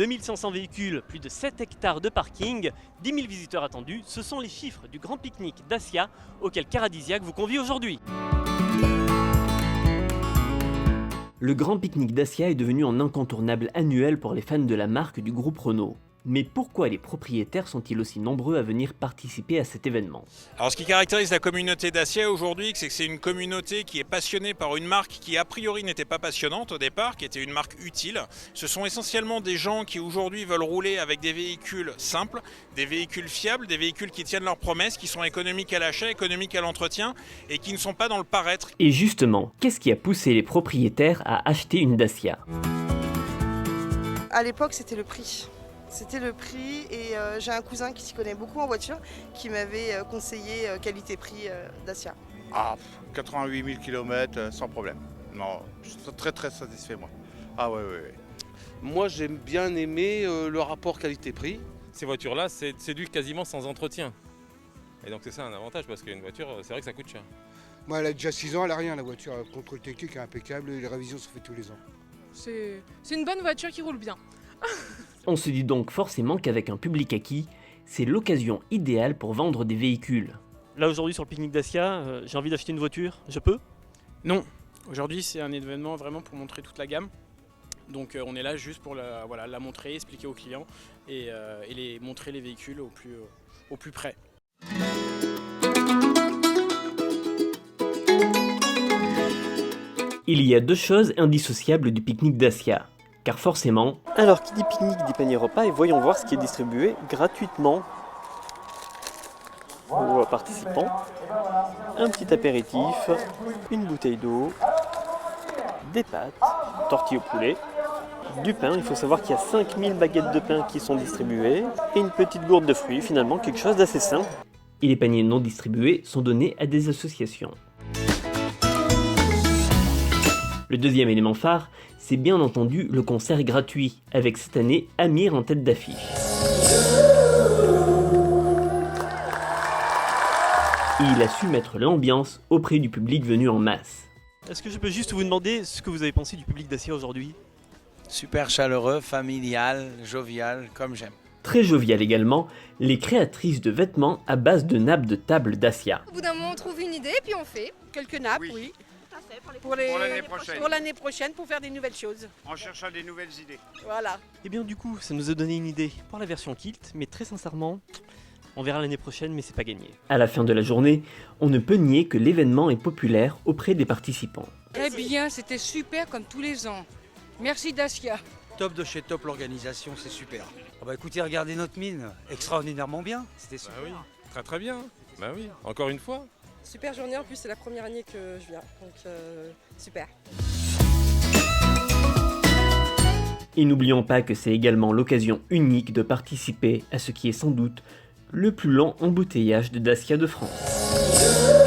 2500 véhicules, plus de 7 hectares de parking, 10 000 visiteurs attendus, ce sont les chiffres du grand pique-nique Dacia auquel Caradisiac vous convie aujourd'hui. Le grand pique-nique Dacia est devenu un incontournable annuel pour les fans de la marque du groupe Renault. Mais pourquoi les propriétaires sont-ils aussi nombreux à venir participer à cet événement? Alors ce qui caractérise la communauté Dacia aujourd'hui, c'est que c'est une communauté qui est passionnée par une marque qui a priori n'était pas passionnante au départ, qui était une marque utile. Ce sont essentiellement des gens qui aujourd'hui veulent rouler avec des véhicules simples, des véhicules fiables, des véhicules qui tiennent leurs promesses, qui sont économiques à l'achat, économiques à l'entretien et qui ne sont pas dans le paraître. Et justement, qu'est-ce qui a poussé les propriétaires à acheter une Dacia? À l'époque, c'était le prix. C'était le prix et j'ai un cousin qui s'y connaît beaucoup en voiture qui m'avait conseillé qualité-prix Dacia. 88 000 km sans problème. Non, je suis très satisfait moi. Ah ouais. Moi j'ai bien aimé le rapport qualité-prix. Ces voitures-là, c'est du quasiment sans entretien. Et donc c'est ça un avantage parce qu'une voiture, c'est vrai que ça coûte cher. Moi, elle a déjà 6 ans, elle n'a rien la voiture. Le contrôle technique est impeccable et les révisions se font tous les ans. C'est une bonne voiture qui roule bien. On se dit donc forcément qu'avec un public acquis, c'est l'occasion idéale pour vendre des véhicules. Là aujourd'hui sur le pique-nique Dacia, j'ai envie d'acheter une voiture, je peux? Non, aujourd'hui c'est un événement vraiment pour montrer toute la gamme. Donc on est là juste pour la montrer, expliquer aux clients et montrer les véhicules au plus près. Il y a deux choses indissociables du pique-nique Dacia. Car forcément... Alors qui dit pique-nique dit panier repas et voyons voir ce qui est distribué gratuitement aux participants. Un petit apéritif, une bouteille d'eau, des pâtes, tortilles au poulet, du pain. Il faut savoir qu'il y a 5000 baguettes de pain qui sont distribuées et une petite gourde de fruits, finalement quelque chose d'assez simple. Et les paniers non distribués sont donnés à des associations. Le deuxième élément phare, c'est bien entendu le concert gratuit, avec cette année Amir en tête d'affiche. Il a su mettre l'ambiance auprès du public venu en masse. Est-ce que je peux juste vous demander ce que vous avez pensé du public Dacia aujourd'hui? Super chaleureux, familial, jovial, comme j'aime. Très jovial également, les créatrices de vêtements à base de nappes de table Dacia. Au bout d'un moment, on trouve une idée, puis on fait quelques nappes, oui. Pour l'année prochaine. Pour l'année prochaine, pour faire des nouvelles choses. En cherchant des nouvelles idées. Voilà. Et bien du coup, ça nous a donné une idée pour la version kilt, mais très sincèrement, on verra l'année prochaine, mais c'est pas gagné. À la fin de la journée, on ne peut nier que l'événement est populaire auprès des participants. Eh bien, c'était super comme tous les ans. Merci Dacia. Top de chez top l'organisation, c'est super. Écoutez, regardez notre mine, extraordinairement bien. C'était super. Bah oui, très bien. Bah oui, encore une fois. Super journée, en plus c'est la première année que je viens, donc super. Et n'oublions pas que c'est également l'occasion unique de participer à ce qui est sans doute le plus long embouteillage de Dacia de France.